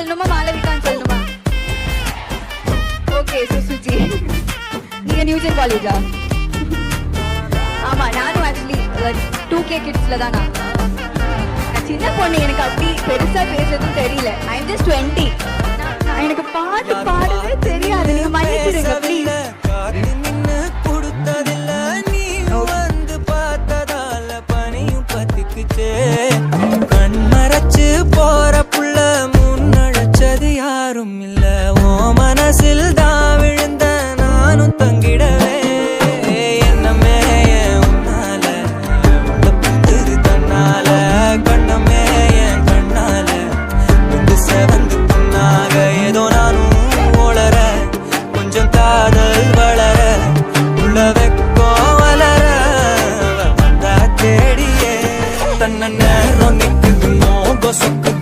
சொல்லணுமா மாளவிகான்னு சொல்லணுமா? ஓகே சுசுச்சி. நீங்க நியூஜன் காலேஜா? ஆமா நானும் ஆக்சுவலி 2K கிட்ஸ்ல தான். நான் சின்ன பொண்ணு, எனக்கு அப்படி பெருசா பேசுறதும் தெரியல. I am just 20.